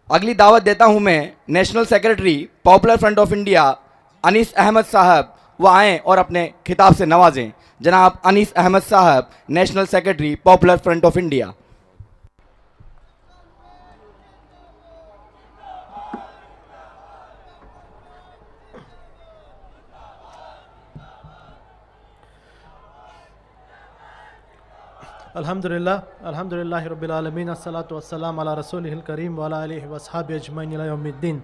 अगली दावत देता हूं मैं national secretary Popular Front of India Anees Ahmad साहब, वो आएँ और अपने खिताब से नवाजें। जनाब अनीस अहमद साहब, national secretary Popular Front of India. अल्हम्दुलिल्लाह रब्बिल आलमीन अस्सलातु वस्सलाम अला रसूलिहिल करीम व अला आलिहि व अस्हाबिहि अजमईन इला यौमिद्दीन।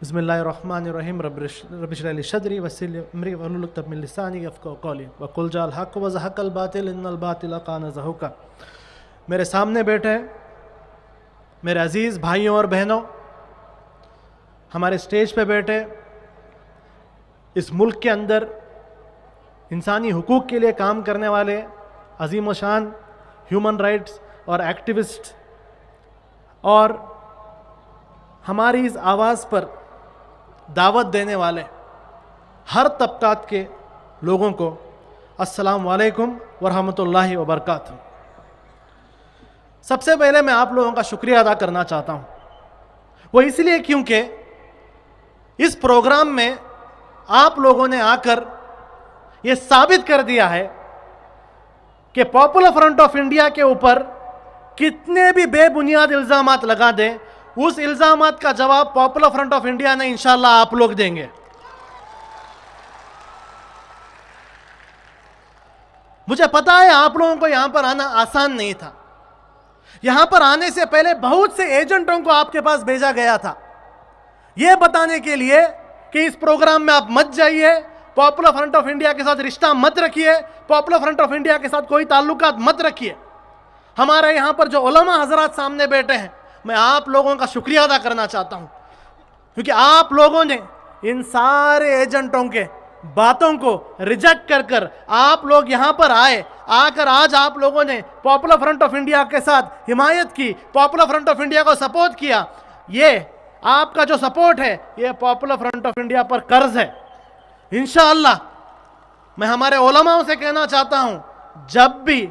बिस्मिल्लाहिर रहमानिर रहीम। रब्बि इश्रह ली सदरी वयस्सिर ली अमरी वहलुल उक़दतम मिन लिसानी यफ़क़हू क़ौली व क़ुल जाअल हक़्क़ु व ज़हक़ल बातिल इन्नल बातिल कान ज़हूक़ा। मेरे सामने बैठे हैं मेरे अज़ीज़ भाइयों और बहनों, हमारे स्टेज पे बैठे इस मुल्क के अंदर इंसानी हुकूक़ के लिए काम करने वाले अज़ीम व शान ह्यूमन राइट्स और एक्टिविस्ट, और हमारी इस आवाज़ पर दावत देने वाले हर तबक़ात के लोगों को अस्सलाम वालेकुम व रहमतुल्लाहि व बरकातहू। सबसे पहले मैं आप लोगों का शुक्रिया अदा करना चाहता हूँ, वो इसलिए क्योंकि इस प्रोग्राम में आप लोगों ने आकर ये साबित कर दिया है कि पॉपुलर फ्रंट ऑफ इंडिया के ऊपर कितने भी बेबुनियाद इल्ज़ामात लगा दें, उस इल्ज़ामात का जवाब पॉपुलर फ्रंट ऑफ इंडिया ने इंशाल्लाह आप लोग देंगे। मुझे पता है आप लोगों को यहां पर आना आसान नहीं था। यहां पर आने से पहले बहुत से एजेंटों को आपके पास भेजा गया था, यह बताने के लिए कि इस प्रोग्राम में आप मत जाइए, पॉपुलर फ्रंट ऑफ इंडिया के साथ रिश्ता मत रखिए, पॉपुलर फ्रंट ऑफ इंडिया के साथ कोई ताल्लुकात मत रखिए। हमारे यहाँ पर जो उलमा हजरात सामने बैठे हैं, मैं आप लोगों का शुक्रिया अदा करना चाहता हूँ, क्योंकि आप लोगों ने इन सारे एजेंटों के बातों को रिजेक्ट कर कर आप लोग यहाँ पर आए, आकर आज आप लोगों ने पॉपुलर फ्रंट ऑफ इंडिया के साथ हिमायत की, पॉपुलर फ्रंट ऑफ इंडिया को सपोर्ट किया। ये आपका जो सपोर्ट है, ये पॉपुलर फ्रंट ऑफ इंडिया पर कर्ज है। इंशाअल्लाह मैं हमारे उलमाओं से कहना चाहता हूं, जब भी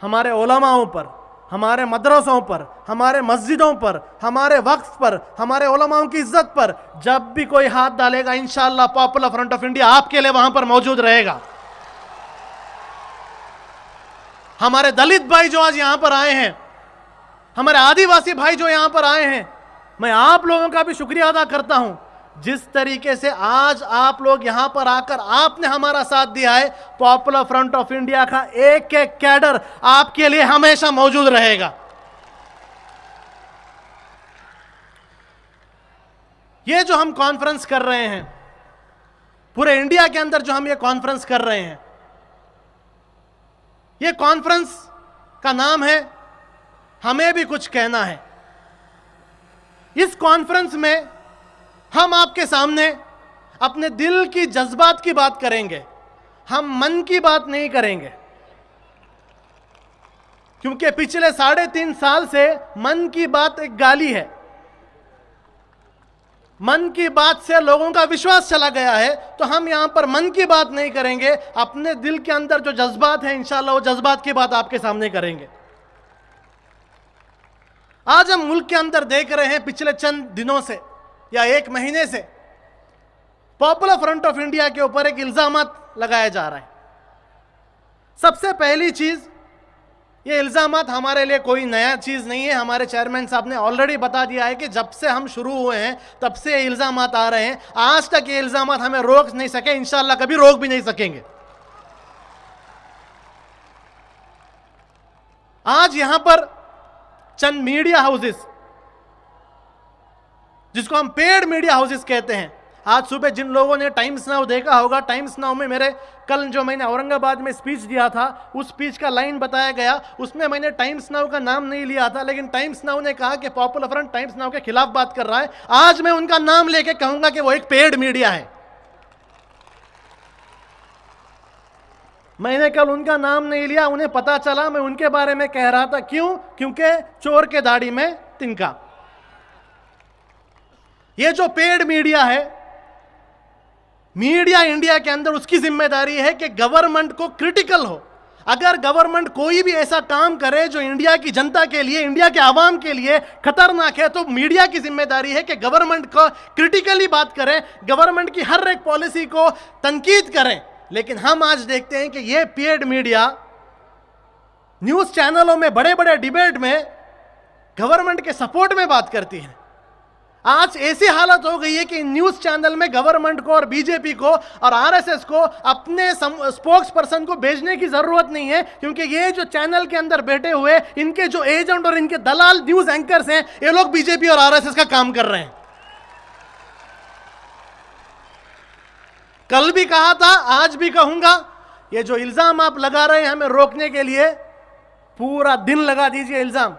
हमारे उलमाओं पर, हमारे मदरसों पर, हमारे मस्जिदों पर, हमारे वक्फ पर, हमारे उलमाओं की इज्जत पर जब भी कोई हाथ डालेगा, इंशाअल्लाह पॉपुलर फ्रंट ऑफ इंडिया आपके लिए वहां पर मौजूद रहेगा। हमारे दलित भाई जो आज यहां पर आए हैं, हमारे आदिवासी भाई जो यहां पर आए हैं, मैं आप लोगों का भी शुक्रिया अदा करता हूं। जिस तरीके से आज आप लोग यहां पर आकर आपने हमारा साथ दिया है, पॉपुलर फ्रंट ऑफ इंडिया का एक एक कैडर आपके लिए हमेशा मौजूद रहेगा। ये जो हम कॉन्फ्रेंस कर रहे हैं, पूरे इंडिया के अंदर जो हम ये कॉन्फ्रेंस कर रहे हैं, ये कॉन्फ्रेंस का नाम है हमें भी कुछ कहना है। इस कॉन्फ्रेंस में हम आपके सामने अपने दिल की जज्बात की बात करेंगे, हम मन की बात नहीं करेंगे, क्योंकि पिछले 3.5 साल से मन की बात एक गाली है। मन की बात से लोगों का विश्वास चला गया है, तो हम यहां पर मन की बात नहीं करेंगे, अपने दिल के अंदर जो जज्बात हैं इंशाअल्लाह वो जज्बात की बात आपके सामने करेंगे। आज हम मुल्क के अंदर देख रहे हैं, पिछले चंद दिनों से या एक महीने से पॉपुलर फ्रंट ऑफ इंडिया के ऊपर एक इल्जामात लगाया जा रहा है। सबसे पहली चीज, ये इल्जामात हमारे लिए कोई नया चीज नहीं है। हमारे चेयरमैन साहब ने ऑलरेडी बता दिया है कि जब से हम शुरू हुए हैं तब से ये इल्जामात आ रहे हैं। आज तक ये इल्जामात हमें रोक नहीं सके, इंशाअल्लाह कभी रोक भी नहीं सकेंगे। आज यहां पर चंद मीडिया हाउसेस, जिसको हम पेड मीडिया हाउसेस कहते हैं, आज सुबह जिन लोगों ने टाइम्स नाउ देखा होगा, टाइम्स नाउ में मेरे कल जो मैंने औरंगाबाद में स्पीच दिया था, उस स्पीच का लाइन बताया गया, उसमें मैंने टाइम्स नाउ का नाम नहीं लिया था, लेकिन टाइम्स नाउ ने कहा कि पॉपुलर फ्रंट टाइम्स नाउ के खिलाफ बात कर रहा है। आज मैं उनका नाम लेके कहूंगा कि वो एक पेड मीडिया है। मैंने कल उनका नाम नहीं लिया, उन्हें पता चला मैं उनके बारे में कह रहा था। क्यों? क्योंकि चोर के दाढ़ी में तिनका। ये जो पेड मीडिया है, मीडिया इंडिया के अंदर उसकी जिम्मेदारी है कि गवर्नमेंट को क्रिटिकल हो, अगर गवर्नमेंट कोई भी ऐसा काम करे जो इंडिया की जनता के लिए, इंडिया के आवाम के लिए खतरनाक है, तो मीडिया की जिम्मेदारी है कि गवर्नमेंट को क्रिटिकली बात करें, गवर्नमेंट की हर एक पॉलिसी को तनकीद करें। लेकिन हम आज देखते हैं कि ये पेड मीडिया न्यूज चैनलों में बड़े बड़े डिबेट में गवर्नमेंट के सपोर्ट में बात करती है। आज ऐसी हालत हो गई है कि न्यूज चैनल में गवर्नमेंट को और बीजेपी को और आरएसएस को अपने स्पोक्स पर्सन को भेजने की जरूरत नहीं है, क्योंकि ये जो चैनल के अंदर बैठे हुए इनके जो एजेंट और इनके दलाल न्यूज एंकर्स हैं, ये लोग बीजेपी और आरएसएस का काम कर रहे हैं। कल भी कहा था, आज भी कहूंगा, ये जो इल्जाम आप लगा रहे हैं हमें रोकने के लिए, पूरा दिन लगा दीजिए इल्जाम।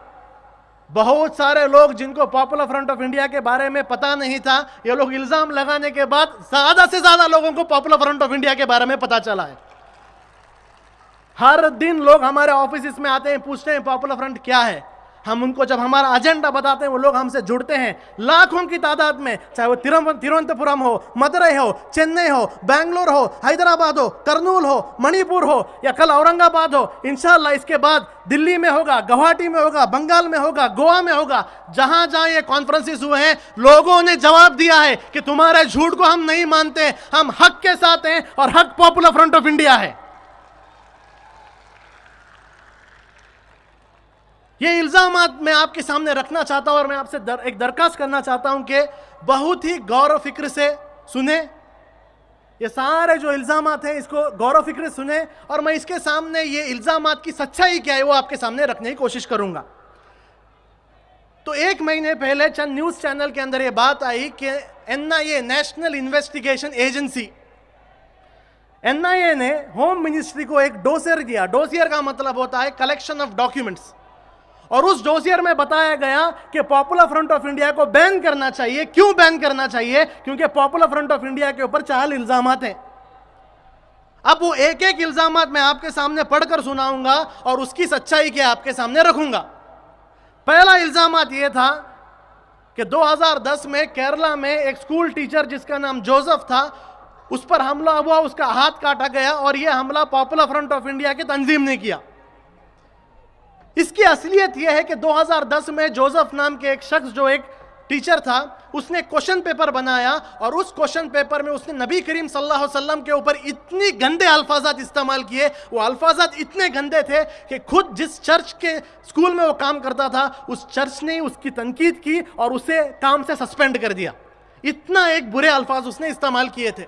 बहुत सारे लोग जिनको पॉपुलर फ्रंट ऑफ इंडिया के बारे में पता नहीं था, ये लोग इल्जाम लगाने के बाद ज्यादा से ज्यादा लोगों को पॉपुलर फ्रंट ऑफ इंडिया के बारे में पता चला है। हर दिन लोग हमारे ऑफिस में आते हैं, पूछते हैं पॉपुलर फ्रंट क्या है। हम उनको जब हमारा एजेंडा बताते हैं, वो लोग हमसे जुड़ते हैं लाखों की तादाद में, चाहे वो तिरुवनंतपुरम हो, मदुरई हो, चेन्नई हो, बैंगलोर हो, हैदराबाद हो, करनूल हो, मणिपुर हो, या कल औरंगाबाद हो। इंशाल्लाह इसके बाद दिल्ली में होगा, गुवाहाटी में होगा, बंगाल में होगा, गोवा में होगा। जहां जहां ये कॉन्फ्रेंसेस हुए हैं, लोगों ने जवाब दिया है कि तुम्हारे झूठ को हम नहीं मानते, हम हक के साथ हैं और हक पॉपुलर फ्रंट ऑफ इंडिया है। ये इल्जाम मैं आपके सामने रखना चाहता हूं और मैं आपसे एक दरखास्त करना चाहता हूं कि बहुत ही गौर फिक्र से सुने। ये सारे जो इल्जामात हैं इसको गौर फिक्र से सुने, और मैं इसके सामने ये इल्जामात की सच्चाई क्या है वो आपके सामने रखने की कोशिश करूंगा। तो 1 महीने पहले चंद न्यूज चैनल के अंदर ये बात आई कि NIA, national investigation agency, NIA ने होम मिनिस्ट्री को एक डोसियर दिया। डोसियर का मतलब होता है कलेक्शन ऑफ डॉक्यूमेंट्स, और उस डोसियर में बताया गया कि पॉपुलर फ्रंट ऑफ इंडिया को बैन करना चाहिए। क्यों बैन करना चाहिए? क्योंकि पॉपुलर फ्रंट ऑफ इंडिया के ऊपर 4 इल्जामात हैं। अब वो एक एक इल्जामात मैं आपके सामने पढ़कर सुनाऊंगा और उसकी सच्चाई के आपके सामने रखूंगा। पहला इल्जामात यह था कि 2010 में केरला में एक स्कूल टीचर जिसका नाम जोसेफ था, उस पर हमला हुआ, उसका हाथ काटा गया, और यह हमला पॉपुलर फ्रंट ऑफ इंडिया की तंजीम ने किया। इसकी असलियत यह है कि 2010 में जोसेफ नाम के एक शख्स जो एक टीचर था, उसने क्वेश्चन पेपर बनाया, और उस क्वेश्चन पेपर में उसने नबी करीम सल्लल्लाहु अलैहि वसल्लम के ऊपर इतनी गंदे अल्फाजात इस्तेमाल किए। वो अल्फाजात इतने गंदे थे कि खुद जिस चर्च के स्कूल में वो काम करता था, उस चर्च ने उसकी तनकीद की और उसे काम से सस्पेंड कर दिया। इतना एक बुरे अल्फाज उसने इस्तेमाल किए थे।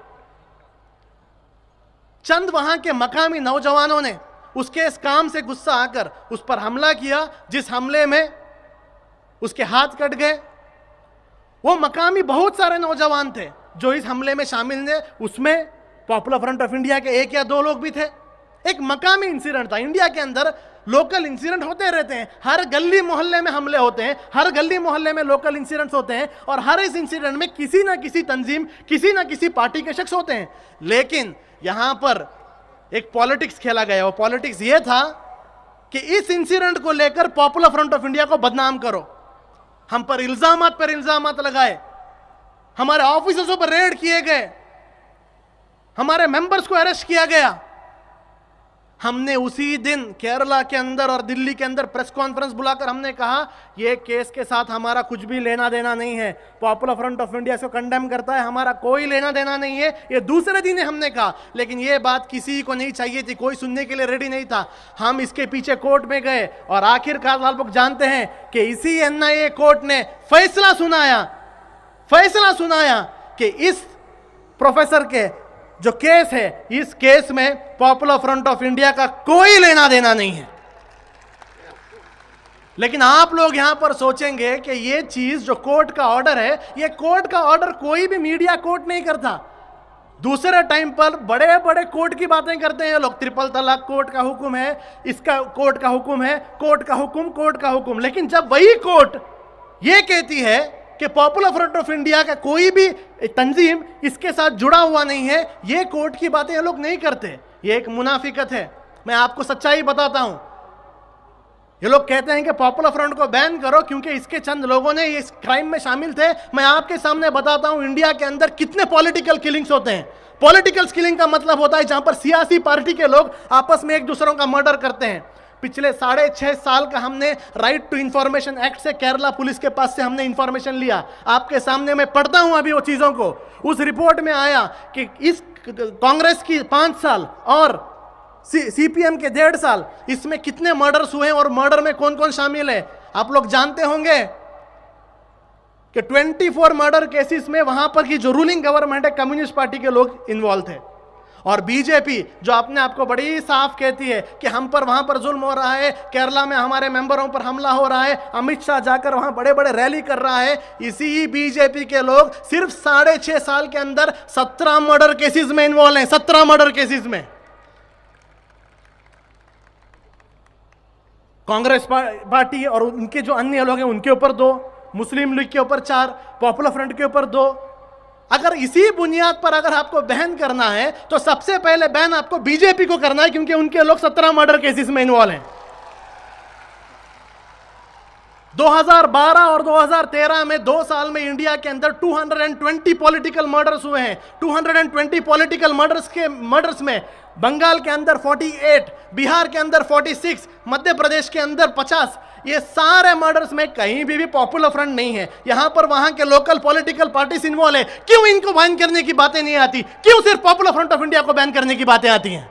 चंद वहां के मकामी नौजवानों ने उसके इस काम से गुस्सा आकर उस पर हमला किया, जिस हमले में उसके हाथ कट गए। वो मकामी बहुत सारे नौजवान थे जो इस हमले में शामिल थे, उसमें पॉपुलर फ्रंट ऑफ इंडिया के 1 या 2 लोग भी थे। एक मकामी इंसिडेंट था। इंडिया के अंदर लोकल इंसिडेंट होते रहते हैं, हर गली मोहल्ले में हमले होते हैं, हर गली मोहल्ले में लोकल इंसिडेंट्स होते हैं, और हर इस इंसिडेंट में किसी ना किसी तंजीम, किसी ना किसी पार्टी के शख्स होते हैं। लेकिन यहां पर एक पॉलिटिक्स खेला गया। वो पॉलिटिक्स ये था कि इस इंसिडेंट को लेकर पॉपुलर फ्रंट ऑफ इंडिया को बदनाम करो, हम पर इल्जामात लगाए, हमारे ऑफिसर्स पर रेड किए गए, हमारे मेंबर्स को अरेस्ट किया गया। हमने उसी दिन केरला के अंदर और दिल्ली के अंदर प्रेस कॉन्फ्रेंस बुलाकर हमने कहा, यह केस के साथ हमारा कुछ भी लेना देना नहीं है। पॉपुलर फ्रंट ऑफ इंडिया इसको कंडेम करता है, हमारा कोई लेना देना नहीं है। ये दूसरे दिन हमने कहा, लेकिन यह बात किसी को नहीं चाहिए थी, कोई सुनने के लिए रेडी नहीं था। हम इसके पीछे कोर्ट में गए, और आखिरकार आप लोग जानते हैं कि इसी एनआईए कोर्ट ने फैसला सुनाया कि इस प्रोफेसर के जो केस है, इस केस में पॉपुलर फ्रंट ऑफ इंडिया का कोई लेना देना नहीं है। लेकिन आप लोग यहां पर सोचेंगे कि ये चीज जो कोर्ट का ऑर्डर है, ये कोर्ट का ऑर्डर कोई भी मीडिया कोर्ट नहीं करता। दूसरे टाइम पर बड़े बड़े कोर्ट की बातें करते हैं लोग, ट्रिपल तलाक कोर्ट का हुक्म है, इसका कोर्ट का हुक्म है, कोर्ट का हुक्म। लेकिन जब वही कोर्ट ये कहती है कि पॉपुलर फ्रंट ऑफ इंडिया का कोई भी तंजीम इसके साथ जुड़ा हुआ नहीं है, ये कोर्ट की बातें ये लोग नहीं करते। ये एक मुनाफिकत है। मैं आपको सच्चाई बताता हूं। ये लोग कहते हैं कि पॉपुलर फ्रंट को बैन करो क्योंकि इसके चंद लोगों ने इस क्राइम में शामिल थे। मैं आपके सामने बताता हूं इंडिया के अंदर कितने पॉलिटिकल किलिंग्स होते हैं। पॉलिटिकल किलिंग का मतलब होता है जहां पर सियासी पार्टी के लोग आपस में एक दूसरों का मर्डर करते हैं। पिछले 6.5 साल का हमने राइट टू इंफॉर्मेशन एक्ट से केरला पुलिस के पास से हमने इंफॉर्मेशन लिया। आपके सामने मैं पढ़ता हूं अभी वो चीजों को। उस रिपोर्ट में आया कि इस कांग्रेस की 5 साल और सीपीएम के 1.5 साल, इसमें कितने मर्डर्स हुए और मर्डर में कौन कौन शामिल है आप लोग जानते होंगे कि 24 मर्डर केसेस में वहां पर की जो रूलिंग गवर्नमेंट है कम्युनिस्ट पार्टी के लोग इन्वॉल्व थे। और बीजेपी जो अपने आप को बड़ी साफ कहती है कि हम पर वहां पर जुल्म हो रहा है, केरला में हमारे मेंबरों पर हमला हो रहा है, अमित शाह जाकर वहां बड़े बड़े रैली कर रहा है, इसी बीजेपी के लोग सिर्फ 6.5 साल के अंदर 17 मर्डर केसेस में इन्वॉल्व हैं। 17 मर्डर केसेस में। कांग्रेस पार्टी और उनके जो अन्य लोग हैं उनके ऊपर 2, मुस्लिम लीग के ऊपर 4, पॉपुलर फ्रंट के ऊपर 2। अगर इसी बुनियाद पर अगर आपको बैन करना है तो सबसे पहले बैन आपको बीजेपी को करना है क्योंकि उनके लोग 17 मर्डर केसेस में इन्वॉल्व हैं। 2012 और 2013 में 2 साल में इंडिया के अंदर 220 पॉलिटिकल मर्डर्स हुए हैं। 220 पॉलिटिकल मर्डर्स में बंगाल के अंदर 48, बिहार के अंदर 46, मध्य प्रदेश के अंदर 50। ये सारे मर्डर्स में कहीं भी पॉपुलर फ्रंट नहीं है। यहां पर वहां के लोकल पॉलिटिकल पार्टीज इन्वॉल्व है। क्यों इनको बैन करने की बातें नहीं आती? क्यों सिर्फ पॉपुलर फ्रंट ऑफ इंडिया को बैन करने की बातें आती हैं?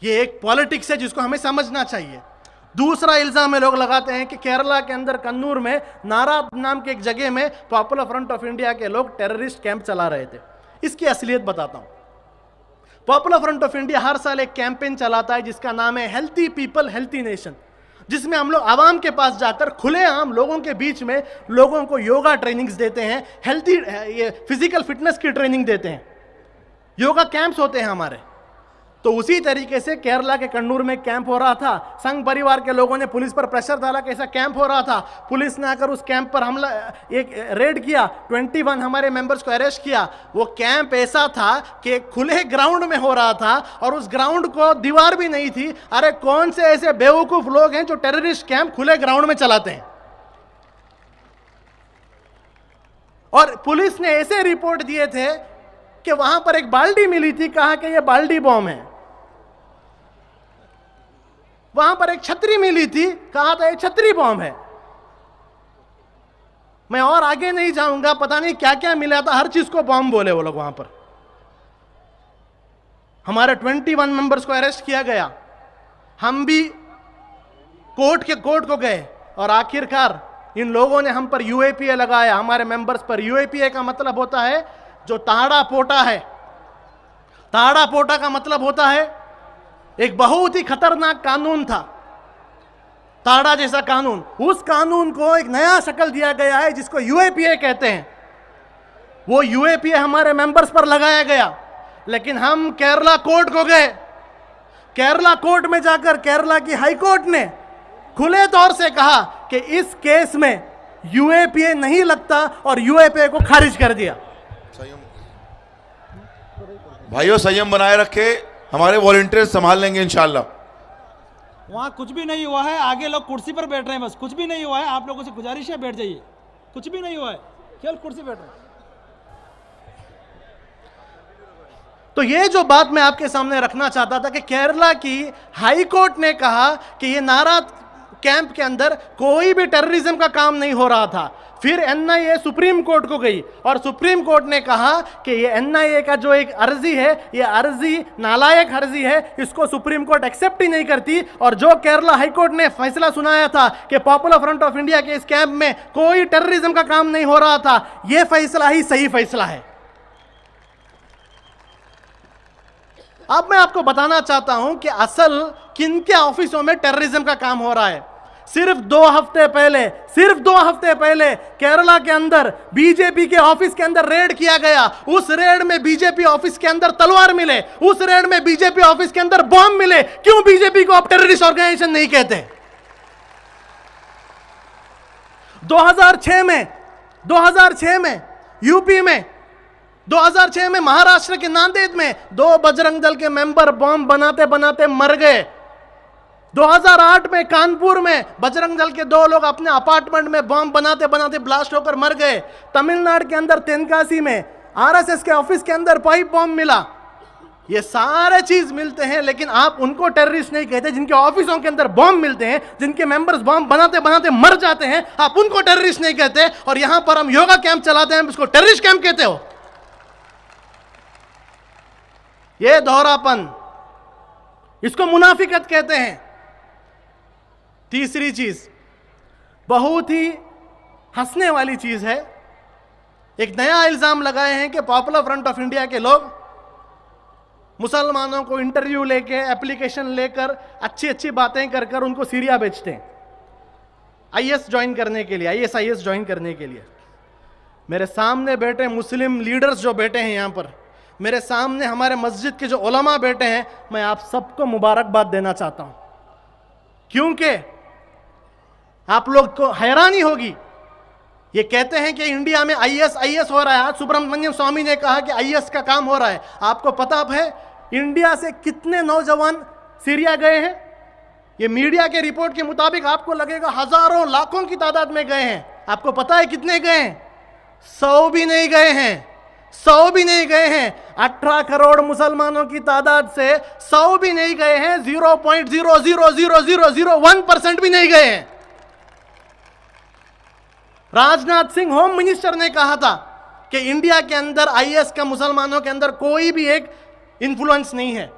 ये एक पॉलिटिक्स है जिसको हमें समझना चाहिए। दूसरा इल्जाम में लोग लगाते हैं कि केरला के अंदर कन्नूर में नारा नाम की एक जगह में पॉपुलर फ्रंट ऑफ इंडिया के लोग टेररिस्ट कैंप चला रहे थे। इसकी असलियत बताता हूं। पॉपुलर फ्रंट ऑफ इंडिया हर साल एक कैंपेन चलाता है जिसका नाम है हेल्थी पीपल हेल्थी नेशन, जिसमें हम लोग आवाम के पास जाकर खुलेआम लोगों के बीच में लोगों को योगा ट्रेनिंग्स देते हैं, हेल्थी ये फिजिकल फिटनेस की ट्रेनिंग देते हैं, योगा कैंप्स होते हैं हमारे। तो उसी तरीके से केरला के कन्नूर में कैंप हो रहा था। संघ परिवार के लोगों ने पुलिस पर प्रेशर डाला कि ऐसा कैंप हो रहा था। पुलिस ने आकर उस कैंप पर हमला एक रेड किया, 21 हमारे मेंबर्स को अरेस्ट किया। वो कैंप ऐसा था कि खुले ग्राउंड में हो रहा था और उस ग्राउंड को दीवार भी नहीं थी। अरे कौन से ऐसे बेवकूफ लोग हैं जो टेररिस्ट कैंप खुले ग्राउंड में चलाते हैं? और पुलिस ने ऐसे रिपोर्ट दिए थे कि वहां पर एक बाल्टी मिली थी, कहा कि यह बाल्टी बॉम्ब है। वहां पर एक छतरी मिली थी, कहा था यह छतरी बॉम्ब है। मैं और आगे नहीं जाऊंगा, पता नहीं क्या क्या मिला था, हर चीज को बॉम्ब बोले वो लोग वहां पर। हमारे 21 मेंबर्स को अरेस्ट किया गया। हम भी कोर्ट को गए और आखिरकार इन लोगों ने हम पर यूएपीए लगाया, हमारे मेंबर्स पर। यूएपीए का मतलब होता है जो ताड़ा पोटा है। ताड़ा पोटा का मतलब होता है एक बहुत ही खतरनाक कानून था, ताड़ा जैसा कानून। उस कानून को एक नया शक्ल दिया गया है जिसको यूएपीए कहते हैं। वो यूएपीए हमारे मेंबर्स पर लगाया गया। लेकिन हम केरला कोर्ट को गए। केरला कोर्ट में जाकर केरला की हाई कोर्ट ने खुले तौर से कहा कि इस केस में यूएपीए नहीं लगता और यूएपीए को खारिज कर दिया। भाइयों संयम बनाए रखे, हमारे वॉलंटियर संभाल लेंगे इंशाल्लाह। वहाँ कुछ भी नहीं हुआ है, आगे लोग कुर्सी पर बैठ रहे हैं, बस कुछ भी नहीं हुआ है। आप लोगों से गुजारिश है बैठ जाइए, कुछ भी नहीं हुआ है, केवल कुर्सी बैठ रहे हैं। तो ये जो बात मैं आपके सामने रखना चाहता था कि केरला की हाई कोर्ट ने कहा कि ये नारा कैंप के अंदर कोई भी टेररिज्म का काम नहीं हो रहा था। फिर एनआईए सुप्रीम कोर्ट को गई और सुप्रीम कोर्ट ने कहा कि ये एनआईए का जो एक अर्जी है, ये अर्जी नालायक अर्जी है, इसको सुप्रीम कोर्ट एक्सेप्ट ही नहीं करती। और जो केरला हाई कोर्ट ने फैसला सुनाया था कि पॉपुलर फ्रंट ऑफ इंडिया के इस कैंप में कोई टेररिज्म का काम नहीं हो रहा था, यह फैसला ही सही फैसला है। अब मैं आपको बताना चाहता हूं कि असल किनके ऑफिसों में टेररिज्म का काम हो रहा है। सिर्फ 2 हफ्ते पहले केरला के अंदर बीजेपी के ऑफिस के अंदर रेड किया गया। उस रेड में बीजेपी ऑफिस के अंदर तलवार मिले, उस रेड में बीजेपी ऑफिस के अंदर बॉम्ब मिले। क्यों बीजेपी को आप टेररिस्ट ऑर्गेनाइजेशन नहीं कहते? 2006 में यूपी में, 2006 में महाराष्ट्र के नांदेड़ में 2 बजरंग दल के मेंबर बॉम्ब बनाते बनाते मर गए। 2008 में कानपुर में बजरंग दल के 2 लोग अपने अपार्टमेंट में बॉम्ब बनाते बनाते ब्लास्ट होकर मर गए। तमिलनाडु के अंदर तेनकासी में आरएसएस के ऑफिस के अंदर पाइप बॉम्ब मिला। ये सारे चीज मिलते हैं, लेकिन आप उनको टेररिस्ट नहीं कहते। जिनके ऑफिसों के अंदर बॉम्ब मिलते हैं, जिनके मेंबर्स बॉम्ब बनाते बनाते मर जाते हैं, आप उनको टेररिस्ट नहीं कहते। और यहां पर हम योगा कैंप चलाते हैं, इसको टेररिस्ट कैंप कहते हो। ये दोहरापन, इसको मुनाफिकत कहते हैं। तीसरी चीज बहुत ही हंसने वाली चीज है। एक नया इल्जाम लगाए हैं कि पॉपुलर फ्रंट ऑफ इंडिया के लोग मुसलमानों को इंटरव्यू लेके, एप्लीकेशन लेकर, अच्छी अच्छी बातें कर कर उनको सीरिया बेचते हैं आईएस ज्वाइन करने के लिए, आईएसआईएस ज्वाइन करने के लिए। मेरे सामने बैठे मुस्लिम लीडर्स जो बैठे हैं यहां पर, मेरे सामने हमारे मस्जिद के जो उलमा बैठे हैं, मैं आप सबको मुबारकबाद देना चाहता हूं, क्योंकि आप लोग को हैरानी होगी। ये कहते हैं कि इंडिया में आईएस हो रहा है। आज सुब्रमण्यम स्वामी ने कहा कि आईएस का काम हो रहा है। आपको पता है इंडिया से कितने नौजवान सीरिया गए हैं? ये मीडिया के रिपोर्ट के मुताबिक आपको लगेगा हजारों लाखों की तादाद में गए हैं। आपको पता है कितने गए हैं? 100 भी नहीं गए हैं। 100 भी नहीं गए हैं। 18 करोड़ मुसलमानों की तादाद से 100 भी नहीं गए हैं। 0.0000001% भी नहीं गए हैं। राजनाथ सिंह होम मिनिस्टर ने कहा था कि इंडिया के अंदर आईएस का मुसलमानों के अंदर कोई भी एक इन्फ्लुएंस नहीं है।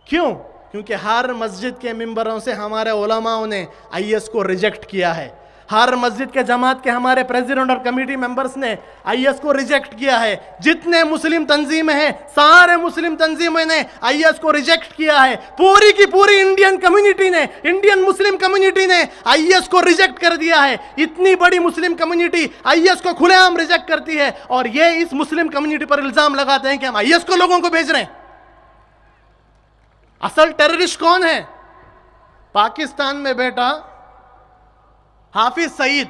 क्यों? क्योंकि हर मस्जिद के मेंबरों से हमारे उलमाओं ने आईएस को रिजेक्ट किया है। हर मस्जिद के जमात के हमारे प्रेसिडेंट और कमेटी मेंबर्स ने आईएस को रिजेक्ट किया है। जितने मुस्लिम तंजीमें हैं, सारे मुस्लिम तंजीमों ने आईएस को रिजेक्ट किया है। पूरी की पूरी इंडियन कम्युनिटी ने, इंडियन मुस्लिम कम्युनिटी ने आईएस को रिजेक्ट कर दिया है। इतनी बड़ी मुस्लिम कम्युनिटी आईएस को खुलेआम रिजेक्ट करती है, और ये इस मुस्लिम कम्युनिटी पर इल्जाम लगाते हैं कि हम आईएस को लोगों को भेज रहे हैं। असल टेररिस्ट कौन है? पाकिस्तान में बैठा हाफिज सईद।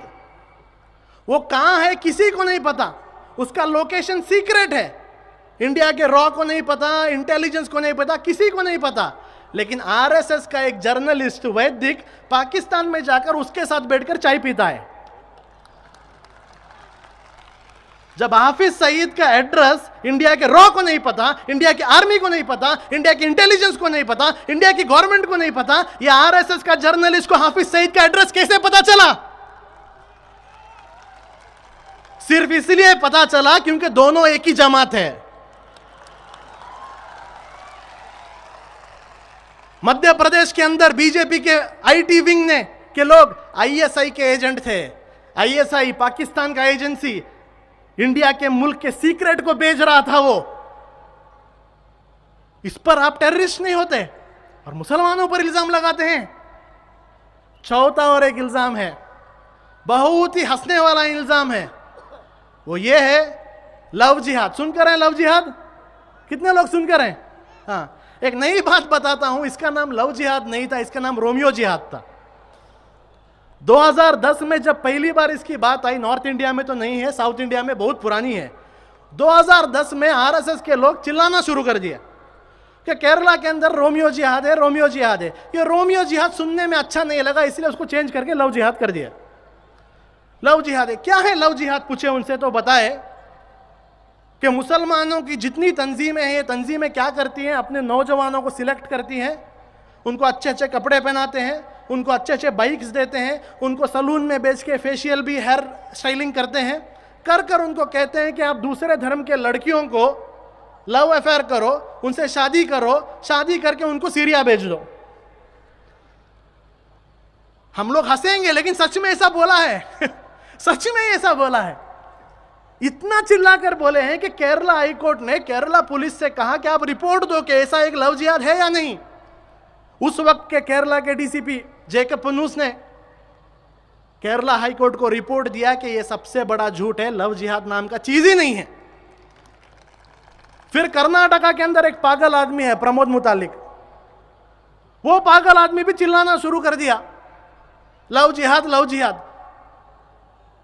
वो कहां है किसी को नहीं पता, उसका लोकेशन सीक्रेट है। इंडिया के रॉ को नहीं पता, इंटेलिजेंस को नहीं पता, किसी को नहीं पता। लेकिन आरएसएस का एक जर्नलिस्ट वैदिक पाकिस्तान में जाकर उसके साथ बैठकर चाय पीता है। जब हाफिज सईद का एड्रेस इंडिया के रॉ को नहीं पता, इंडिया की आर्मी को नहीं पता, इंडिया की इंटेलिजेंस को नहीं पता, इंडिया की गवर्नमेंट को नहीं पता, ये आरएसएस का जर्नलिस्ट को हाफिज सईद का एड्रेस कैसे पता चला? सिर्फ इसलिए पता चला क्योंकि दोनों एक ही जमात है। मध्य प्रदेश के अंदर बीजेपी के आईटी विंग ने के लोग आईएसआई के एजेंट थे। आईएसआई पाकिस्तान का एजेंसी इंडिया के मुल्क के सीक्रेट को बेच रहा था वो। इस पर आप टेररिस्ट नहीं होते और मुसलमानों पर इल्जाम लगाते हैं। चौथा और एक इल्जाम है, बहुत ही हंसने वाला इल्जाम है, वो ये है लव जिहाद। सुनकर हैं लव जिहाद? कितने लोग सुनकर हैं? हाँ, एक नई बात बताता हूं, इसका नाम लव जिहाद नहीं था, इसका नाम रोमियो जिहाद था। 2010 में जब पहली बार इसकी बात आई, नॉर्थ इंडिया में तो नहीं है, साउथ इंडिया में बहुत पुरानी है। 2010 में आरएसएस के लोग चिल्लाना शुरू कर दिया कि केरला के अंदर रोमियो जिहाद है, रोमियो जिहाद है। ये रोमियो जिहाद सुनने में अच्छा नहीं लगा, इसलिए उसको चेंज करके लव जिहाद कर दिया। लव जिहाद है, क्या है लव जिहाद? पूछे उनसे तो बताए कि मुसलमानों की जितनी तंजीमें हैं, ये तंजीमें क्या करती हैं? अपने नौजवानों को सिलेक्ट करती हैं, उनको अच्छे अच्छे कपड़े पहनाते हैं, उनको अच्छे अच्छे बाइक्स देते हैं, उनको सलून में बेच के फेशियल भी, हेयर स्टाइलिंग करते हैं, कर कर उनको कहते हैं कि आप दूसरे धर्म के लड़कियों को लव अफेयर करो, उनसे शादी करो, शादी करके उनको सीरिया भेज दो। हम लोग हंसेंगे, लेकिन सच में ऐसा बोला है सच में ऐसा बोला है। इतना चिल्लाकर बोले हैं कि केरला हाईकोर्ट ने केरला पुलिस से कहा कि आप रिपोर्ट दो कि ऐसा एक लव जिहाद है या नहीं। उस वक्त के केरला के डीसीपी जेकब पनूस ने केरला हाईकोर्ट को रिपोर्ट दिया कि यह सबसे बड़ा झूठ है, लव जिहाद नाम का चीज ही नहीं है। फिर कर्नाटका के अंदर एक पागल आदमी है प्रमोद मुतालिक, वो पागल आदमी भी चिल्लाना शुरू कर दिया लव जिहाद, लव जिहाद।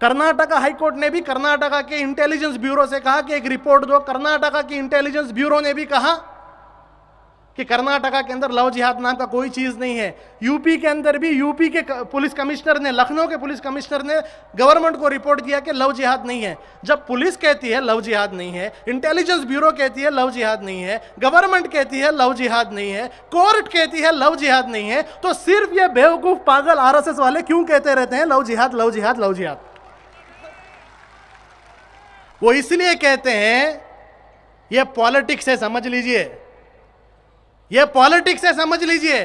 कर्नाटका हाईकोर्ट ने भी कर्नाटका के इंटेलिजेंस ब्यूरो से कहा कि एक रिपोर्ट दो। कर्नाटका की इंटेलिजेंस ब्यूरो ने भी कहा कि कर्नाटका के अंदर लव जिहाद नाम का कोई चीज नहीं है। यूपी के अंदर भी यूपी के पुलिस कमिश्नर ने, लखनऊ के पुलिस कमिश्नर ने गवर्नमेंट को रिपोर्ट किया कि लव जिहाद नहीं है। जब पुलिस कहती है लव जिहाद नहीं है, इंटेलिजेंस ब्यूरो कहती है लव जिहाद नहीं है, गवर्नमेंट कहती है लव जिहाद नहीं है, कोर्ट कहती है लव जिहाद नहीं है, तो सिर्फ ये बेवकूफ पागल आरएसएस वाले क्यों कहते रहते हैं लव जिहाद लव जिहाद लव जिहाद? वो इसलिए कहते हैं, ये पॉलिटिक्स है, समझ लीजिए, ये पॉलिटिक्स है, समझ लीजिए।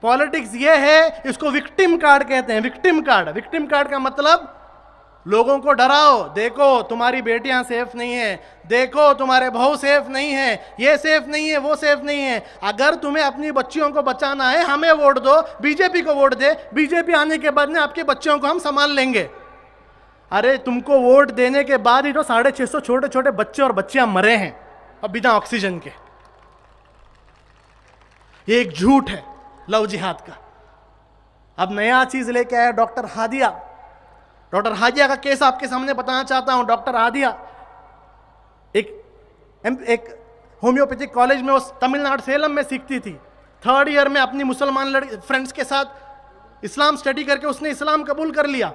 पॉलिटिक्स ये है, इसको विक्टिम कार्ड कहते हैं। विक्टिम कार्ड, विक्टिम कार्ड का मतलब लोगों को डराओ, देखो तुम्हारी बेटियां सेफ नहीं है, देखो तुम्हारे बहू सेफ नहीं है, ये सेफ नहीं है, वो सेफ नहीं है। अगर तुम्हें अपनी बच्चियों को बचाना है, हमें वोट दो, बीजेपी को वोट दे, बीजेपी आने के बाद में आपके बच्चों को हम संभाल लेंगे। अरे तुमको वोट देने के बाद ही तो 650 छोटे छोटे बच्चे और बच्चियां मरे हैं अब बिना ऑक्सीजन के। ये एक झूठ है लव जिहाद का। अब नया चीज लेके आया डॉक्टर हादिया। डॉक्टर हादिया का केस आपके सामने बताना चाहता हूं। डॉक्टर हादिया एक होम्योपैथिक कॉलेज में, उस तमिलनाडु सेलम में सीखती थी। 3rd ईयर में अपनी मुसलमान फ्रेंड्स के साथ इस्लाम स्टडी करके उसने इस्लाम कबूल कर लिया।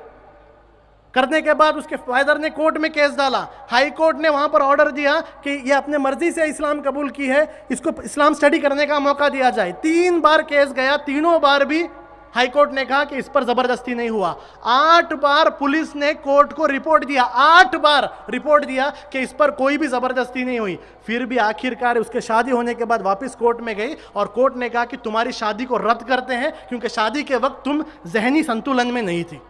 करने के बाद उसके फादर ने कोर्ट में केस डाला। हाई कोर्ट ने वहां पर ऑर्डर दिया कि ये अपने मर्जी से इस्लाम कबूल की है, इसको इस्लाम स्टडी करने का मौका दिया जाए। 3 बार केस गया, तीनों बार भी हाई कोर्ट ने कहा कि इस पर जबरदस्ती नहीं हुआ। 8 बार पुलिस ने कोर्ट को रिपोर्ट दिया, 8 बार रिपोर्ट दिया कि इस पर कोई भी जबरदस्ती नहीं हुई। फिर भी आखिरकार उसके शादी होने के बाद वापस कोर्ट में गई और कोर्ट ने कहा कि तुम्हारी शादी को रद्द करते हैं क्योंकि शादी के वक्त तुम जहनी संतुलन में नहीं थी।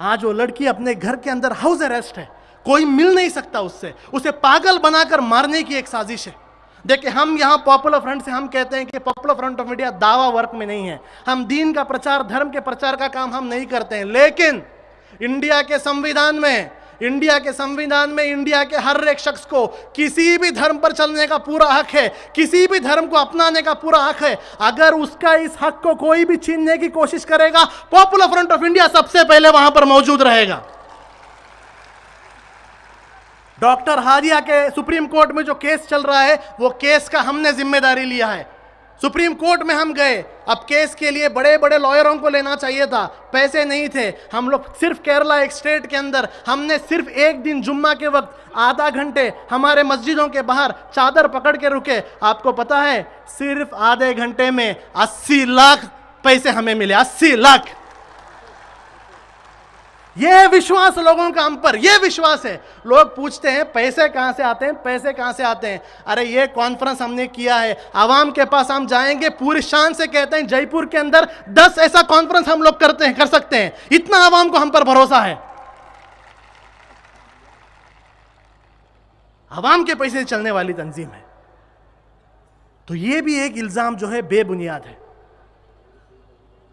आज वो लड़की अपने घर के अंदर हाउस अरेस्ट है, कोई मिल नहीं सकता उससे, उसे पागल बनाकर मारने की एक साजिश है। देखिए, हम यहाँ पॉपुलर फ्रंट से हम कहते हैं कि पॉपुलर फ्रंट ऑफ इंडिया दावा वर्क में नहीं है। हम दीन का प्रचार, धर्म के प्रचार का काम हम नहीं करते हैं। लेकिन इंडिया के संविधान में इंडिया के हर एक शख्स को किसी भी धर्म पर चलने का पूरा हक है, किसी भी धर्म को अपनाने का पूरा हक है। अगर उसका इस हक को कोई भी छीनने की कोशिश करेगा, पॉपुलर फ्रंट ऑफ इंडिया सबसे पहले वहां पर मौजूद रहेगा। डॉक्टर हादिया के सुप्रीम कोर्ट में जो केस चल रहा है, वो केस का हमने जिम्मेदारी लिया है। सुप्रीम कोर्ट में हम गए, अब केस के लिए बड़े बड़े लॉयरों को लेना चाहिए था, पैसे नहीं थे। हम लोग सिर्फ केरला एक स्टेट के अंदर हमने सिर्फ एक दिन जुम्मा के वक्त आधा घंटे हमारे मस्जिदों के बाहर चादर पकड़ के रुके। आपको पता है, सिर्फ आधे घंटे में 80 लाख पैसे हमें मिले, 80 लाख। यह विश्वास लोगों का हम पर, यह विश्वास है। लोग पूछते हैं पैसे कहां से आते हैं, पैसे कहां से आते हैं। अरे ये कॉन्फ्रेंस हमने किया है, आवाम के पास हम जाएंगे, पूरी शान से कहते हैं जयपुर के अंदर 10 ऐसा कॉन्फ्रेंस हम लोग कर सकते हैं। इतना आवाम को हम पर भरोसा है। आवाम के पैसे से चलने वाली तंजीम है। तो यह भी एक इल्जाम जो है बेबुनियाद है।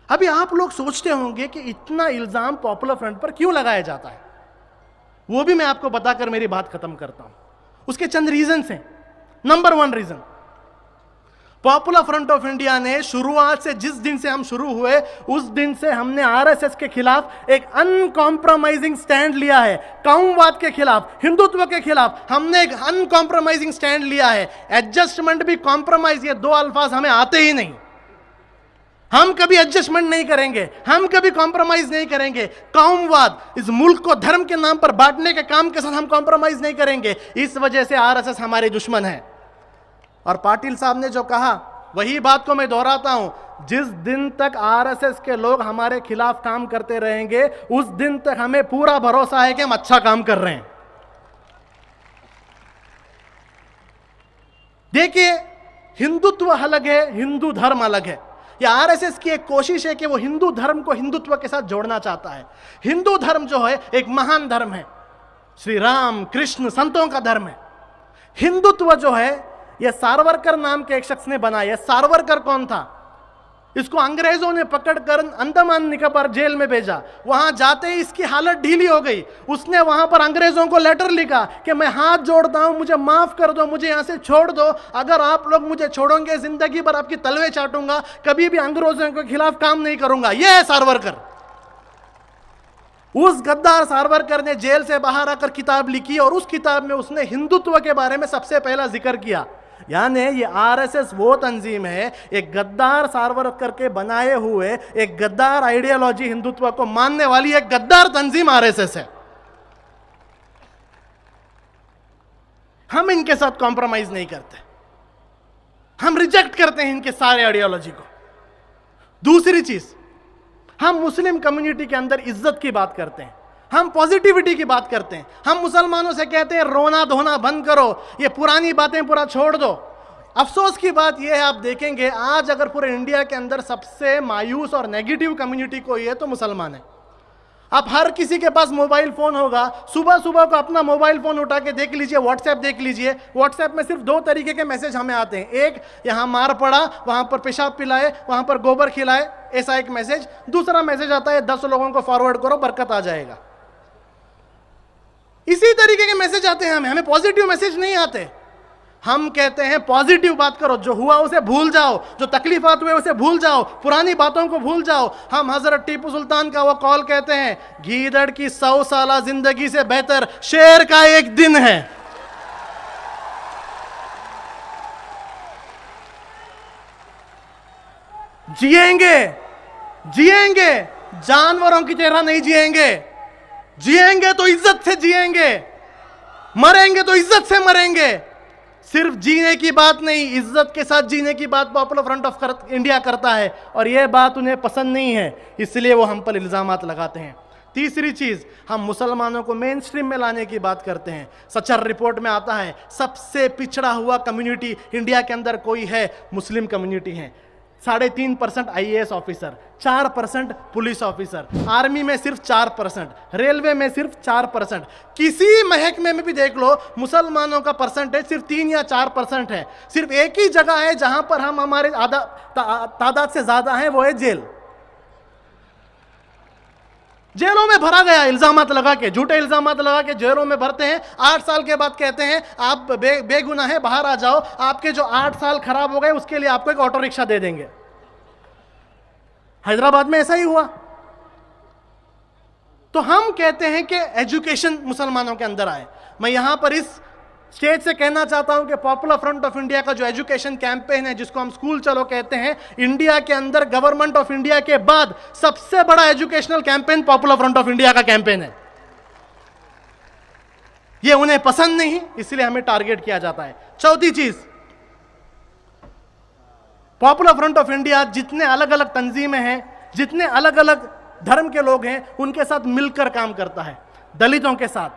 अभी आप लोग सोचते होंगे कि इतना इल्जाम पॉपुलर फ्रंट पर क्यों लगाया जाता है, वो भी मैं आपको बताकर मेरी बात खत्म करता हूं। उसके चंद रीजन हैं। Number 1 reason, Popular Front of India ने शुरुआत से, जिस दिन से हम शुरू हुए उस दिन से हमने आरएसएस के खिलाफ एक अनकॉम्प्रोमाइजिंग स्टैंड लिया है। कौमवाद के खिलाफ, हिंदुत्व के खिलाफ हमने एक अनकॉम्प्रोमाइजिंग स्टैंड लिया है। एडजस्टमेंट भी, कॉम्प्रोमाइज, ये 2 अल्फाज हमें आते ही नहीं। हम कभी एडजस्टमेंट नहीं करेंगे, हम कभी कॉम्प्रोमाइज नहीं करेंगे। कौमवाद, इस मुल्क को धर्म के नाम पर बांटने के काम के साथ हम कॉम्प्रोमाइज नहीं करेंगे। इस वजह से आरएसएस हमारे दुश्मन है। और पाटिल साहब ने जो कहा, वही बात को मैं दोहराता हूं, जिस दिन तक आरएसएस के लोग हमारे खिलाफ काम करते रहेंगे, उस दिन तक हमें पूरा भरोसा है कि हम अच्छा काम कर रहे हैं। देखिए, हिंदुत्व अलग है, हिंदू धर्म अलग है। यह आरएसएस की एक कोशिश है कि वो हिंदू धर्म को हिंदुत्व के साथ जोड़ना चाहता है। हिंदू धर्म जो है एक महान धर्म है, श्री राम कृष्ण संतों का धर्म है। हिंदुत्व जो है यह सावरकर नाम के एक शख्स ने बनाया। सावरकर कौन था? इसको अंग्रेजों ने पकड़कर अंडमान निकोबार जेल में भेजा। वहां जाते ही इसकी हालत ढीली हो गई। उसने वहां पर अंग्रेजों को लेटर लिखा कि मैं हाथ जोड़ता हूं, मुझे माफ कर दो, मुझे यहां से छोड़ दो। अगर आप लोग मुझे छोड़ोगे, जिंदगी भर आपकी तलवे चाटूंगा, कभी भी अंग्रेजों के खिलाफ काम नहीं करूंगा। यह है सावरकर। उस गद्दार सावरकर ने जेल से बाहर आकर किताब लिखी और उस किताब में उसने हिंदुत्व के बारे में सबसे पहला जिक्र किया यानी ये आरएसएस वो तंजीम है, एक गद्दार सावरकर के बनाए हुए एक गद्दार आइडियोलॉजी हिंदुत्व को मानने वाली एक गद्दार तंजीम आरएसएस है। हम इनके साथ कॉम्प्रोमाइज नहीं करते, हम रिजेक्ट करते हैं इनके सारे आइडियोलॉजी को। दूसरी चीज, हम मुस्लिम कम्युनिटी के अंदर इज्जत की बात करते हैं, हम पॉजिटिविटी की बात करते हैं, हम मुसलमानों से कहते हैं रोना धोना बंद करो, ये पुरानी बातें पूरा छोड़ दो। अफसोस की बात यह है, आप देखेंगे आज अगर पूरे इंडिया के अंदर सबसे मायूस और नेगेटिव कम्युनिटी कोई है तो मुसलमान है। आप हर किसी के पास मोबाइल फोन होगा, सुबह सुबह को अपना मोबाइल फोन उठा के देख लीजिए, व्हाट्सएप देख लीजिए, व्हाट्सएप में सिर्फ 2 तरीके के मैसेज हमें आते हैं। एक, यहां मार पड़ा, वहां पर पेशाब पिलाए, वहां पर गोबर खिलाए, ऐसा एक मैसेज। दूसरा मैसेज आता है 10 लोगों को फॉरवर्ड करो, बरकत आ जाएगा। इसी तरीके के मैसेज आते हैं हमें पॉजिटिव मैसेज नहीं आते। हम कहते हैं पॉजिटिव बात करो, जो हुआ उसे भूल जाओ, जो तकलीफात हुए उसे भूल जाओ, पुरानी बातों को भूल जाओ। हम हजरत टीपू सुल्तान का वो कॉल कहते हैं, गीदड़ की 100 साला जिंदगी से बेहतर शेर का एक दिन है। जिएंगे जिएंगे जानवरों की तरह नहीं जिएंगे, जिएंगे तो इज्जत से जिएंगे, मरेंगे तो इज्जत से मरेंगे। सिर्फ जीने की बात नहीं, इज्जत के साथ जीने की बात पॉपुलर फ्रंट ऑफ इंडिया करता है, और यह बात उन्हें पसंद नहीं है, इसलिए वो हम पर इल्जामात लगाते हैं। तीसरी चीज, हम मुसलमानों को मेन स्ट्रीम में लाने की बात करते हैं। सचर रिपोर्ट में आता है सबसे पिछड़ा हुआ कम्युनिटी इंडिया के अंदर कोई है, मुस्लिम कम्युनिटी है। 3.5% IAS officer, 4% police officer, army में सिर्फ 4%, रेलवे में सिर्फ 4%। किसी महकमे में भी देख लो, मुसलमानों का परसेंटेज सिर्फ 3 या 4% है। सिर्फ एक ही जगह है जहां पर हम हमारे तादाद से ज्यादा हैं, वो है जेल। जेलों में भरा गया, इल्जामात लगा के, झूठे इल्जामात लगा के जेलों में भरते हैं। 8 साल के बाद कहते हैं आप बेगुनाह हैं, बाहर आ जाओ, आपके जो 8 साल खराब हो गए उसके लिए आपको एक ऑटो रिक्शा दे देंगे। हैदराबाद में ऐसा ही हुआ। तो हम कहते हैं कि एजुकेशन मुसलमानों के अंदर आए। मैं यहां पर इस स्टेज से कहना चाहता हूं कि पॉपुलर फ्रंट ऑफ इंडिया का जो एजुकेशन कैंपेन है, जिसको हम स्कूल चलो कहते हैं, इंडिया के अंदर गवर्नमेंट ऑफ इंडिया के बाद सबसे बड़ा educational campaign popular Front of India का कैंपेन है। यह उन्हें पसंद नहीं, इसलिए हमें टारगेट किया जाता है। चौथी चीज, पॉपुलर फ्रंट ऑफ इंडिया जितने अलग अलग तंजीमें हैं, जितने अलग अलग धर्म के लोग हैं, उनके साथ मिलकर काम करता है। दलितों के साथ,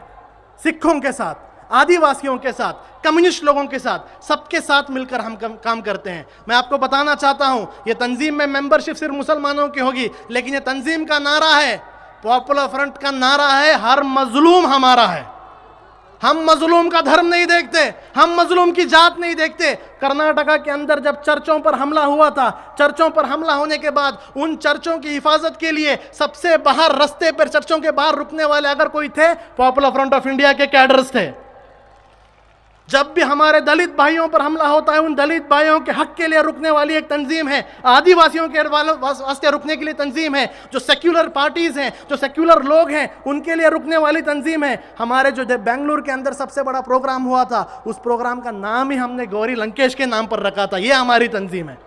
सिखों के साथ, आदिवासियों के साथ, कम्युनिस्ट लोगों के साथ, सबके साथ मिलकर हम काम करते हैं। मैं आपको बताना चाहता हूं, यह तंजीम में मेंबरशिप सिर्फ मुसलमानों की होगी, लेकिन यह तंजीम का नारा है, पॉपुलर फ्रंट का नारा है, हर मजलूम हमारा है। हम मजलूम का धर्म नहीं देखते, हम मजलूम की जात नहीं देखते। कर्नाटका के अंदर जब चर्चों पर हमला हुआ था, चर्चों पर हमला होने के बाद उन चर्चों की हिफाजत के लिए सबसे बाहर, रास्ते पर चर्चों के बाहर रुकने वाले अगर कोई थे, पॉपुलर फ्रंट ऑफ इंडिया के कैडर्स थे। जब भी हमारे दलित भाइयों पर हमला होता है, उन दलित भाइयों के हक के लिए रुकने वाली एक तंजीम है, आदिवासियों के वास्ते रुकने के लिए तंजीम है, जो सेक्युलर पार्टीज हैं, जो सेक्युलर लोग हैं, उनके लिए रुकने वाली तंजीम है। हमारे जो बेंगलुरु के अंदर सबसे बड़ा प्रोग्राम हुआ था, उस प्रोग्राम का नाम ही हमने गौरी लंकेश के नाम पर रखा था। यह हमारी तंजीम है,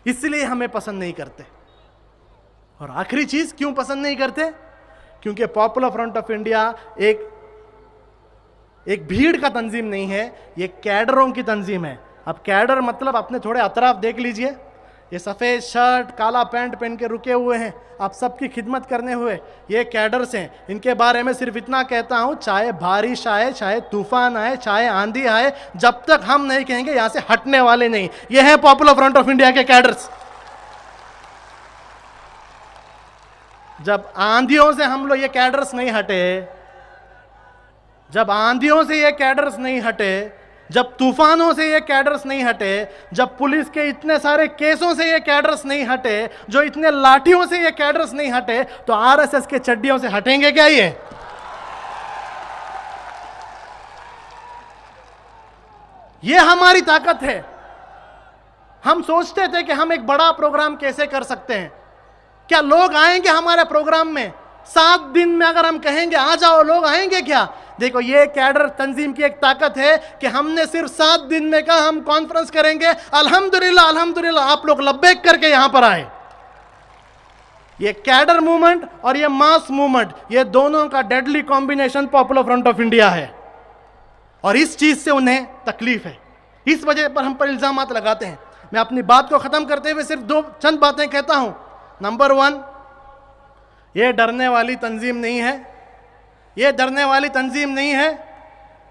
इसलिए हमें पसंद नहीं करते। और आखिरी चीज, क्यों पसंद नहीं करते? क्योंकि पॉपुलर फ्रंट ऑफ इंडिया एक भीड़ का तंजीम नहीं है, ये कैडरों की तंजीम है। अब कैडर मतलब अपने थोड़े अतराफ देख लीजिए, ये सफ़ेद शर्ट काला पैंट पहन के रुके हुए हैं, आप सबकी खिदमत करने हुए, ये कैडर्स हैं। इनके बारे में सिर्फ इतना कहता हूं, चाहे बारिश आए, चाहे तूफान आए, चाहे आंधी आए, जब तक हम नहीं कहेंगे यहां से हटने वाले नहीं। ये है पॉपुलर फ्रंट ऑफ इंडिया के कैडर्स। जब आंधियों से हम लोग ये कैडर्स नहीं हटे, जब आंधियों से ये कैडर्स नहीं हटे, जब तूफानों से ये कैडर्स नहीं हटे, जब पुलिस के इतने सारे केसों से ये कैडर्स नहीं हटे, जो इतने लाठियों से ये कैडर्स नहीं हटे, तो आरएसएस के चड्डियों से हटेंगे क्या? ये हमारी ताकत है। हम सोचते थे कि हम एक बड़ा प्रोग्राम कैसे कर सकते हैं, क्या लोग आएंगे हमारे प्रोग्राम में? 7 दिन में अगर हम कहेंगे आ जाओ, लोग आएंगे क्या? देखो ये कैडर तंजीम की एक ताकत है कि हमने सिर्फ 7 दिन में कहा हम कॉन्फ्रेंस करेंगे, अल्हम्दुलिल्लाह अल्हम्दुलिल्लाह आप लोग लब्बैक करके यहां पर आए। ये कैडर मूवमेंट और ये मास मूवमेंट, ये दोनों का deadly combination popular Front of India है और इस चीज से उन्हें तकलीफ है, इस वजह पर हम पर इल्जामात लगाते हैं। मैं अपनी बात को खत्म करते हुए सिर्फ चंद बातें कहता हूं। नंबर 1, ये डरने वाली तंजीम नहीं है, ये डरने वाली तंजीम नहीं है।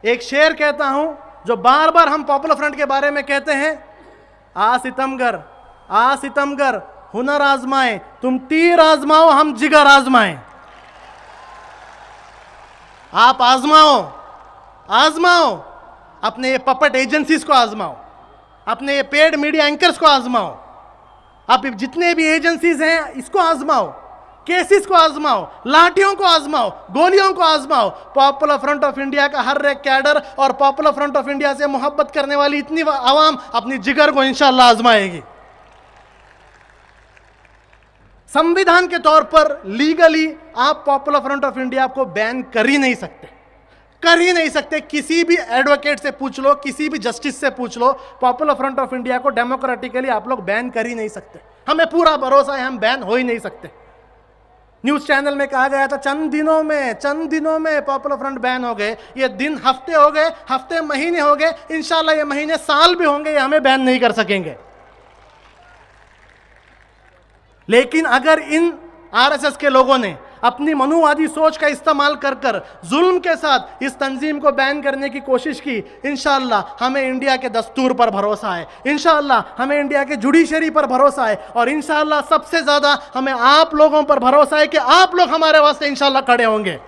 एक शेर कहता हूं जो बार बार हम पॉपुलर फ्रंट के बारे में कहते हैं, आ सितमगर हुनर आजमाए, तुम तीर आजमाओ हम जिगर आजमाए। आप आजमाओ अपने ये पपट एजेंसीज को आजमाओ, अपने ये पेड मीडिया एंकर्स को आजमाओ, आप जितने भी एजेंसीज हैं इसको आजमाओ, केसेस को आजमाओ, लाठियों को आजमाओ, गोलियों को आजमाओ। पॉपुलर फ्रंट ऑफ इंडिया का हर एक कैडर और पॉपुलर फ्रंट ऑफ इंडिया से मोहब्बत करने वाली इतनी आवाम अपनी जिगर को इंशाअल्लाह आजमाएगी। संविधान के तौर पर लीगली आप पॉपुलर फ्रंट ऑफ इंडिया को बैन कर ही नहीं सकते। किसी भी एडवोकेट से पूछ लो, किसी भी जस्टिस से पूछ लो, पॉपुलर फ्रंट ऑफ इंडिया को डेमोक्रेटिकली आप लोग बैन कर ही नहीं सकते। हमें पूरा भरोसा है हम बैन हो ही नहीं सकते। न्यूज चैनल में कहा गया था चंद दिनों में पॉपुलर फ्रंट बैन हो गए। ये दिन हफ्ते हो गए, हफ्ते महीने हो गए, इंशाल्लाह ये महीने साल भी होंगे, ये हमें बैन नहीं कर सकेंगे। लेकिन अगर इन आरएसएस के लोगों ने अपनी मनुवादी सोच का इस्तेमाल कर जुल्म के साथ इस तंजीम को बैन करने की कोशिश की, इंशाअल्लाह हमें इंडिया के दस्तूर पर भरोसा है, इंशाअल्लाह हमें इंडिया के जुडिशरी पर भरोसा है और इंशाअल्लाह सबसे ज्यादा हमें आप लोगों पर भरोसा है कि आप लोग हमारे वास्ते इंशाअल्लाह खड़े होंगे।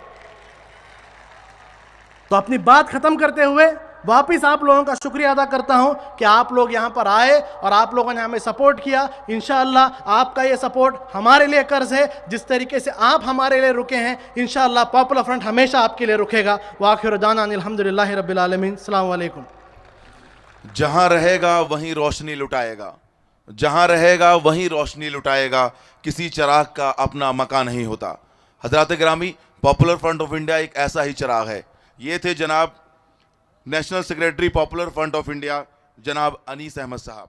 तो अपनी बात खत्म करते हुए वापिस आप लोगों का शुक्रिया अदा करता हूं कि आप लोग यहां पर आए और आप लोगों ने हमें सपोर्ट किया। इंशाअल्लाह आपका ये सपोर्ट हमारे लिए कर्ज है, जिस तरीके से आप हमारे लिए रुके हैं इंशाअल्लाह पॉपुलर फ्रंट हमेशा आपके लिए रुकेगा। वाखिर दाना अल्हम्दुलिल्लाहि रब्बिल आलमीन। अस्सलामु अलैकुम। जहां रहेगा वहीं रोशनी लुटाएगा, जहां रहेगा वहीं रोशनी लुटाएगा, किसी चिराग का अपना मकान नहीं होता। हजरात गिरामी, पॉपुलर फ्रंट ऑफ इंडिया एक ऐसा ही चिराग है। ये थे जनाब national secretary Popular Front of India जनाब अनीस अहमद साहब।